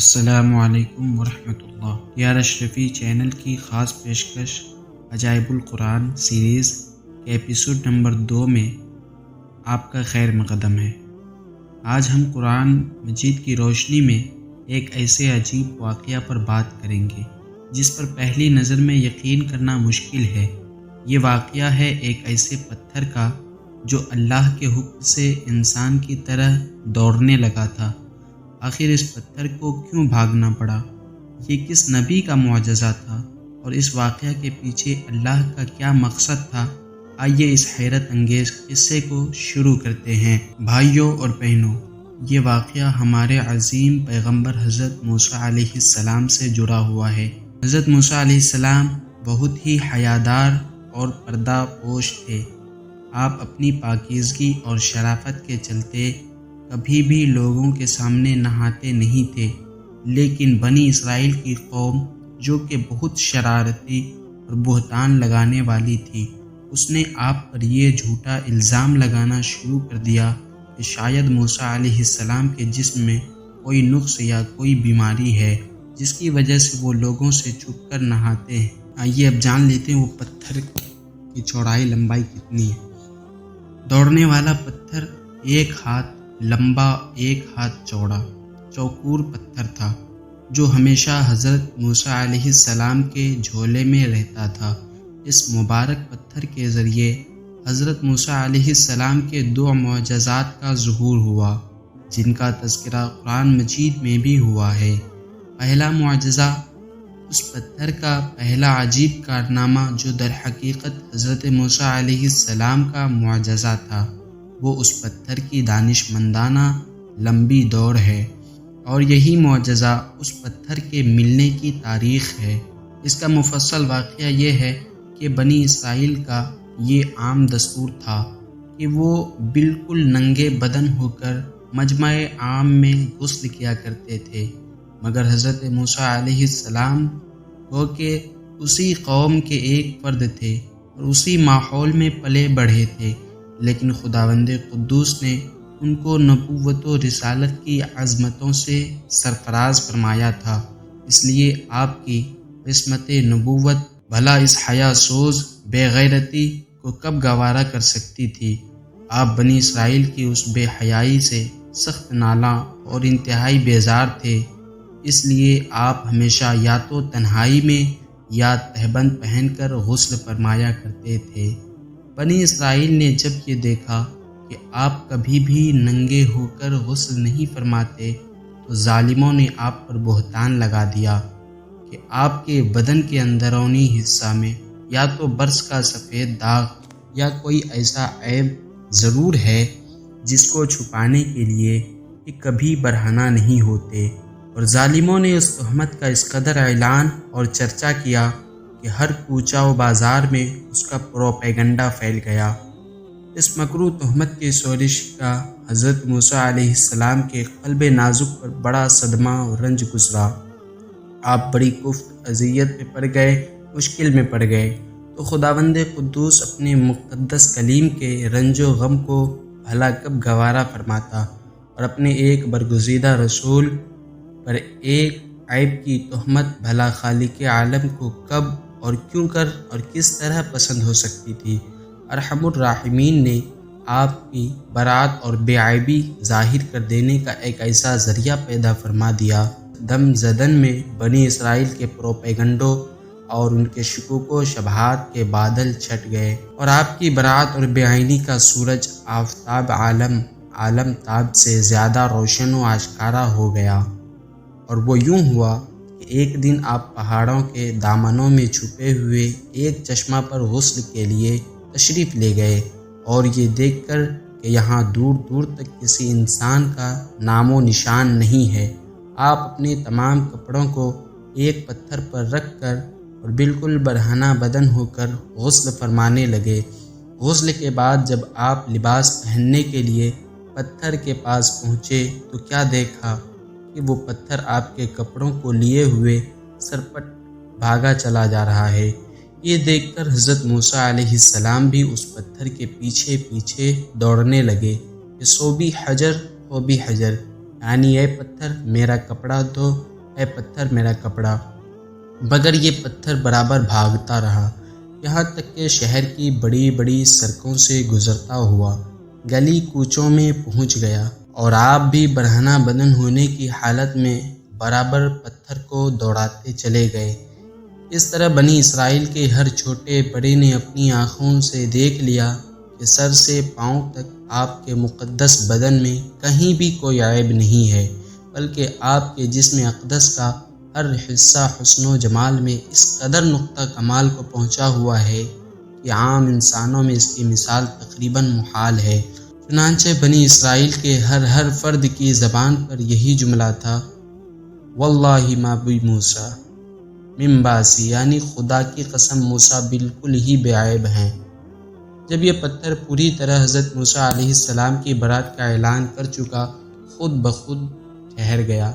السلام علیکم ورحمۃ اللہ۔ یار اشرفی چینل کی خاص پیشکش عجائب القرآن سیریز کے ایپیسوڈ نمبر 2 میں آپ کا خیر مقدم ہے۔ آج ہم قرآن مجید کی روشنی میں ایک ایسے عجیب واقعہ پر بات کریں گے جس پر پہلی نظر میں یقین کرنا مشکل ہے۔ یہ واقعہ ہے ایک ایسے پتھر کا جو اللہ کے حکم سے انسان کی طرح دوڑنے لگا تھا۔ آخر اس پتھر کو کیوں بھاگنا پڑا؟ یہ کس نبی کا معجزہ تھا اور اس واقعہ کے پیچھے اللہ کا کیا مقصد تھا؟ آئیے اس حیرت انگیز قصے کو شروع کرتے ہیں۔ بھائیوں اور بہنوں، یہ واقعہ ہمارے عظیم پیغمبر حضرت موسیٰ علیہ السلام سے جڑا ہوا ہے۔ حضرت موسیٰ علیہ السلام بہت ہی حیادار اور پردہ پوش تھے۔ آپ اپنی پاکیزگی اور شرافت کے چلتے کبھی بھی لوگوں کے سامنے نہاتے نہیں تھے، لیکن بنی اسرائیل کی قوم جو کہ بہت شرارتی اور بہتان لگانے والی تھی، اس نے آپ پر یہ جھوٹا الزام لگانا شروع کر دیا کہ شاید موسیٰ علیہ السلام کے جسم میں کوئی نقص یا کوئی بیماری ہے جس کی وجہ سے وہ لوگوں سے چھپ کر نہاتے ہیں۔ آئیے اب جان لیتے ہیں وہ پتھر کی چوڑائی لمبائی کتنی ہے۔ دوڑنے والا پتھر 1 ہاتھ لمبا 1 ہاتھ چوڑا چوکور پتھر تھا جو ہمیشہ حضرت موسیٰ علیہ السلام کے جھولے میں رہتا تھا۔ اس مبارک پتھر کے ذریعے حضرت موسیٰ علیہ السلام کے 2 معجزات کا ظہور ہوا جن کا تذکرہ قرآن مجید میں بھی ہوا ہے۔ پہلا معجزہ اس پتھر کا پہلا عجیب کارنامہ جو در حقیقت حضرت موسیٰ علیہ السلام کا معجزہ تھا، وہ اس پتھر کی دانش مندانہ لمبی دوڑ ہے، اور یہی معجزہ اس پتھر کے ملنے کی تاریخ ہے۔ اس کا مفصل واقعہ یہ ہے کہ بنی اسرائیل کا یہ عام دستور تھا کہ وہ بالکل ننگے بدن ہو کر مجمع عام میں غسل کیا کرتے تھے، مگر حضرت موسیٰ علیہ السلام وہ کہ اسی قوم کے ایک فرد تھے اور اسی ماحول میں پلے بڑھے تھے، لیکن خداوند قدوس نے ان کو نبوت و رسالت کی عظمتوں سے سرفراز فرمایا تھا، اس لیے آپ کی قسمت نبوت بھلا اس حیا سوز بے غیرتی کو کب گوارا کر سکتی تھی۔ آپ بنی اسرائیل کی اس بے حیائی سے سخت نالاں اور انتہائی بیزار تھے، اس لیے آپ ہمیشہ یا تو تنہائی میں یا تہبند پہن کر غسل فرمایا کرتے تھے۔ بنی اسرائیل نے جب یہ دیکھا کہ آپ کبھی بھی ننگے ہو کر غسل نہیں فرماتے تو ظالموں نے آپ پر بہتان لگا دیا کہ آپ کے بدن کے اندرونی حصہ میں یا تو برس کا سفید داغ یا کوئی ایسا عیب ضرور ہے جس کو چھپانے کے لیے کہ کبھی برہنہ نہیں ہوتے، اور ظالموں نے اس تہمت کا اس قدر اعلان اور چرچا کیا کہ ہر کوچہ و بازار میں اس کا پروپیگنڈا پھیل گیا۔ اس مکروہ تہمت کی سوزش کا حضرت موسیٰ علیہ السلام کے قلب نازک پر بڑا صدمہ و رنج گزرا۔ آپ بڑی کفت اذیت میں پڑ گئے، مشکل میں پڑ گئے، تو خداوند قدوس اپنے مقدس کلیم کے رنج و غم کو بھلا کب گوارا فرماتا اور اپنے ایک برگزیدہ رسول پر ایک عیب کی تہمت بھلا خالق عالم کو کب اور کیوں کر اور کس طرح پسند ہو سکتی تھی۔ ارحم الراحمین نے آپ کی برات اور بے عیبی ظاہر کر دینے کا ایک ایسا ذریعہ پیدا فرما دیا۔ دم زدن میں بنی اسرائیل کے پروپیگنڈوں اور ان کے شکوک و شبہات کے بادل چھٹ گئے، اور آپ کی برات اور بے عینی کا سورج آفتاب عالم تاب سے زیادہ روشن و آشکارا ہو گیا۔ اور وہ یوں ہوا کہ ایک دن آپ پہاڑوں کے دامنوں میں چھپے ہوئے ایک چشمہ پر غسل کے لیے تشریف لے گئے، اور یہ دیکھ کر کہ یہاں دور دور تک کسی انسان کا نام و نشان نہیں ہے، آپ اپنے تمام کپڑوں کو ایک پتھر پر رکھ کر اور بالکل برہنہ بدن ہو کر غسل فرمانے لگے۔ غسل کے بعد جب آپ لباس پہننے کے لیے پتھر کے پاس پہنچے تو کیا دیکھا کہ وہ پتھر آپ کے کپڑوں کو لیے ہوئے سرپٹ بھاگا چلا جا رہا ہے۔ یہ دیکھ کر حضرت موسیٰ علیہ السلام بھی اس پتھر کے پیچھے پیچھے دوڑنے لگے کہ سو بھی حجر ہو بھی حجر، یعنی اے پتھر میرا کپڑا دو اے پتھر میرا کپڑا، مگر یہ پتھر برابر بھاگتا رہا، یہاں تک کہ شہر کی بڑی بڑی سڑکوں سے گزرتا ہوا گلی کوچوں میں پہنچ گیا، اور آپ بھی برہنہ بدن ہونے کی حالت میں برابر پتھر کو دوڑاتے چلے گئے۔ اس طرح بنی اسرائیل کے ہر چھوٹے بڑے نے اپنی آنکھوں سے دیکھ لیا کہ سر سے پاؤں تک آپ کے مقدس بدن میں کہیں بھی کوئی عیب نہیں ہے، بلکہ آپ کے جسم اقدس کا ہر حصہ حسن و جمال میں اس قدر نقطہ کمال کو پہنچا ہوا ہے کہ عام انسانوں میں اس کی مثال تقریباً محال ہے۔ چنانچہ بنی اسرائیل کے ہر فرد کی زبان پر یہی جملہ تھا، واللہ ما بی موسیٰ من باسی، یعنی خدا کی قسم موسیٰ بالکل ہی بے عیب ہیں۔ جب یہ پتھر پوری طرح حضرت موسیٰ علیہ السلام کی برات کا اعلان کر چکا، خود بخود ٹھہر گیا۔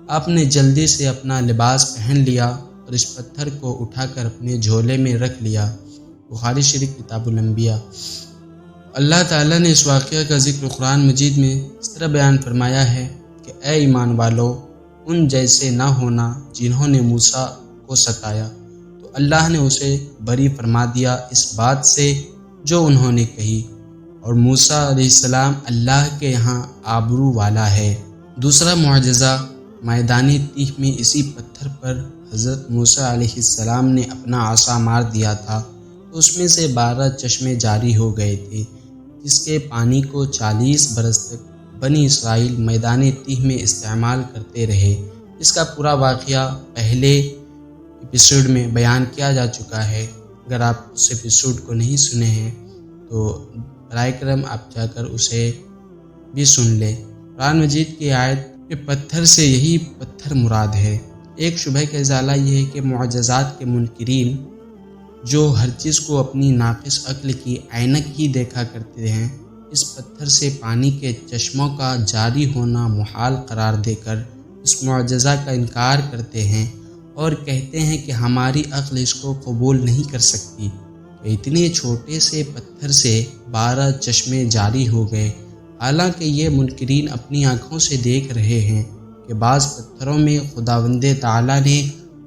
آپ نے جلدی سے اپنا لباس پہن لیا اور اس پتھر کو اٹھا کر اپنے جھولے میں رکھ لیا۔ بخاری شریف کتاب الانبیاء۔ اللہ تعالیٰ نے اس واقعہ کا ذکر قرآن مجید میں اس طرح بیان فرمایا ہے کہ اے ایمان والو، ان جیسے نہ ہونا جنہوں نے موسیٰ کو ستایا، تو اللہ نے اسے بری فرما دیا اس بات سے جو انہوں نے کہی، اور موسیٰ علیہ السلام اللہ کے یہاں آبرو والا ہے۔ دوسرا معجزہ، میدان تیہ میں اسی پتھر پر حضرت موسیٰ علیہ السلام نے اپنا عصا مار دیا تھا تو اس میں سے 12 چشمے جاری ہو گئے تھے، جس کے پانی کو 40 برس تک بنی اسرائیل میدان تیہ میں استعمال کرتے رہے۔ اس کا پورا واقعہ پہلے ایپیسوڈ میں بیان کیا جا چکا ہے۔ اگر آپ اس ایپیسوڈ کو نہیں سنے ہیں تو برائے کرم آپ جا کر اسے بھی سن لیں۔ قرآن مجید کی آیت کہ پتھر سے یہی پتھر مراد ہے۔ ایک شبہ کا ازالہ یہ ہے کہ معجزات کے منکرین جو ہر چیز کو اپنی ناقص عقل کی عینک ہی دیکھا کرتے ہیں، اس پتھر سے پانی کے چشموں کا جاری ہونا محال قرار دے کر اس معجزہ کا انکار کرتے ہیں اور کہتے ہیں کہ ہماری عقل اس کو قبول نہیں کر سکتی کہ اتنے چھوٹے سے پتھر سے 12 چشمے جاری ہو گئے، حالانکہ یہ منکرین اپنی آنکھوں سے دیکھ رہے ہیں کہ بعض پتھروں میں خداوند تعالیٰ نے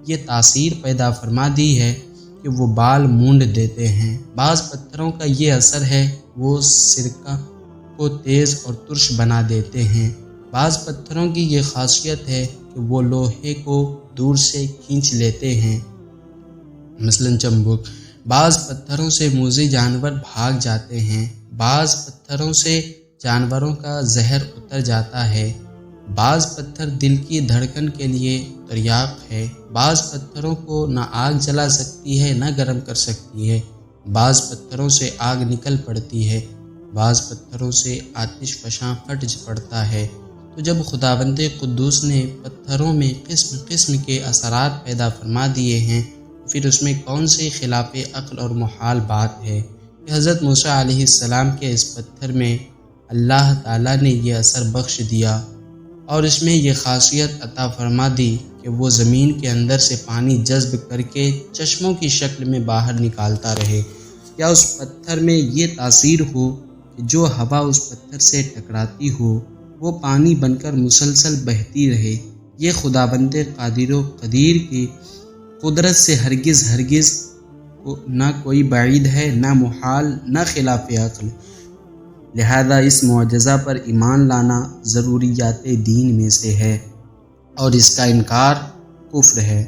یہ تاثیر پیدا فرما دی ہے کہ وہ بال مونڈ دیتے ہیں۔ بعض پتھروں کا یہ اثر ہے وہ سرکہ کو تیز اور ترش بنا دیتے ہیں۔ بعض پتھروں کی یہ خاصیت ہے کہ وہ لوہے کو دور سے کھینچ لیتے ہیں، مثلا چمبک۔ بعض پتھروں سے موذی جانور بھاگ جاتے ہیں، بعض پتھروں سے جانوروں کا زہر اتر جاتا ہے، بعض پتھر دل کی دھڑکن کے لیے تریاق ہے، بعض پتھروں کو نہ آگ جلا سکتی ہے نہ گرم کر سکتی ہے، بعض پتھروں سے آگ نکل پڑتی ہے، بعض پتھروں سے آتش فشاں پھٹ پڑتا ہے۔ تو جب خداوند قدوس نے پتھروں میں قسم قسم کے اثرات پیدا فرما دیے ہیں، پھر اس میں کون سی خلاف عقل اور محال بات ہے کہ حضرت موسیٰ علیہ السلام کے اس پتھر میں اللہ تعالیٰ نے یہ اثر بخش دیا اور اس میں یہ خاصیت عطا فرما دی کہ وہ زمین کے اندر سے پانی جذب کر کے چشموں کی شکل میں باہر نکالتا رہے، یا اس پتھر میں یہ تاثیر ہو کہ جو ہوا اس پتھر سے ٹکراتی ہو وہ پانی بن کر مسلسل بہتی رہے۔ یہ خداوند قادر و قدیر کی قدرت سے ہرگز نہ کوئی بعید ہے، نہ محال، نہ خلاف عقل۔ لہذا اس معجزہ پر ایمان لانا ضروریات دین میں سے ہے اور اس کا انکار کفر ہے۔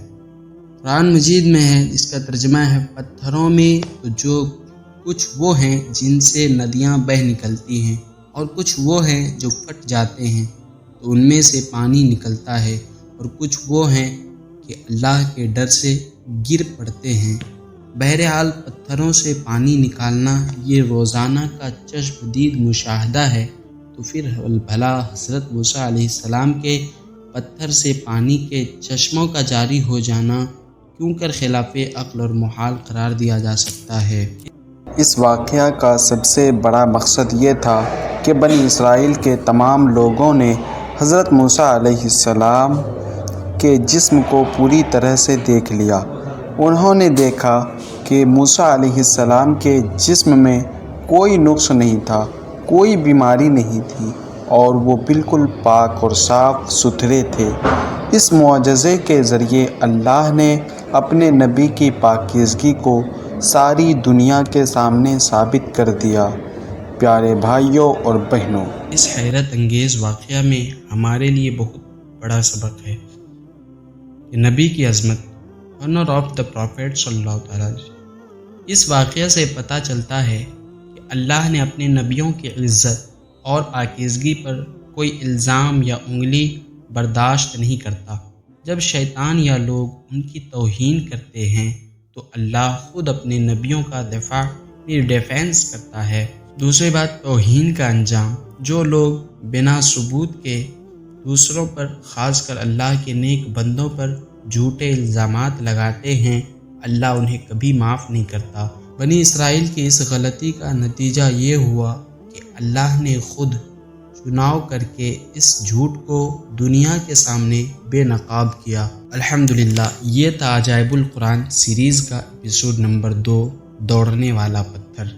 قرآن مجید میں ہے، اس کا ترجمہ ہے، پتھروں میں تو جو کچھ وہ ہیں جن سے ندیاں بہہ نکلتی ہیں، اور کچھ وہ ہیں جو پھٹ جاتے ہیں تو ان میں سے پانی نکلتا ہے، اور کچھ وہ ہیں کہ اللہ کے ڈر سے گر پڑتے ہیں۔ بہرحال پتھروں سے پانی نکالنا یہ روزانہ کا چشم دید مشاہدہ ہے، تو پھر بھلا حضرت موسیٰ علیہ السلام کے پتھر سے پانی کے چشموں کا جاری ہو جانا کیوں کر خلاف عقل اور محال قرار دیا جا سکتا ہے؟ اس واقعہ کا سب سے بڑا مقصد یہ تھا کہ بنی اسرائیل کے تمام لوگوں نے حضرت موسیٰ علیہ السلام کے جسم کو پوری طرح سے دیکھ لیا۔ انہوں نے دیکھا کہ موسیٰ علیہ السلام کے جسم میں کوئی نقص نہیں تھا، کوئی بیماری نہیں تھی، اور وہ بالکل پاک اور صاف ستھرے تھے۔ اس معجزے کے ذریعے اللہ نے اپنے نبی کی پاکیزگی کو ساری دنیا کے سامنے ثابت کر دیا۔ پیارے بھائیوں اور بہنوں، اس حیرت انگیز واقعہ میں ہمارے لیے بہت بڑا سبق ہے کہ نبی کی عظمت، آنر آف دا پروفیٹ صلی اللہ تعالیٰ علیہ وسلم۔ اس واقعہ سے پتہ چلتا ہے کہ اللہ نے اپنے نبیوں کی عزت اور پاکیزگی پر کوئی الزام یا انگلی برداشت نہیں کرتا۔ جب شیطان یا لوگ ان کی توہین کرتے ہیں تو اللہ خود اپنے نبیوں کا دفاع ڈیفینس کرتا ہے۔ دوسری بات، توہین کا انجام، جو لوگ بنا ثبوت کے دوسروں پر، خاص کر اللہ کے نیک بندوں پر جھوٹے الزامات لگاتے ہیں، اللہ انہیں کبھی معاف نہیں کرتا۔ بنی اسرائیل کی اس غلطی کا نتیجہ یہ ہوا کہ اللہ نے خود چناؤ کر کے اس جھوٹ کو دنیا کے سامنے بے نقاب کیا۔ الحمدللہ، یہ تھا عجائب القرآن سیریز کا ایپیسوڈ نمبر 2، دوڑنے والا پتھر۔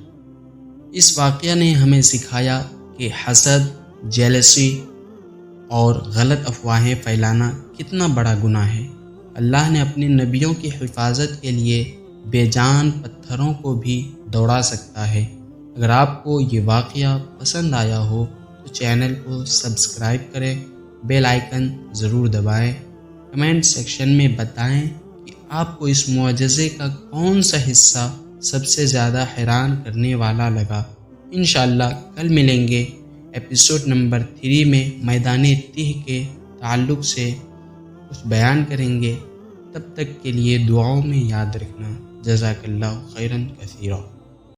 اس واقعہ نے ہمیں سکھایا کہ حسد، جیلسی اور غلط افواہیں پھیلانا کتنا بڑا گناہ ہے۔ اللہ نے اپنے نبیوں کی حفاظت کے لیے بے جان پتھروں کو بھی دوڑا سکتا ہے۔ اگر آپ کو یہ واقعہ پسند آیا ہو تو چینل کو سبسکرائب کریں، بیل آئیکن ضرور دبائیں، کمنٹ سیکشن میں بتائیں کہ آپ کو اس معجزے کا کون سا حصہ سب سے زیادہ حیران کرنے والا لگا۔ انشاءاللہ کل ملیں گے ایپیسوڈ نمبر 3 میں، میدان تیہ کے تعلق سے کچھ بیان کریں گے۔ تب تک کے لیے دعاؤں میں یاد رکھنا۔ جزاک اللہ خیراً کثیرا۔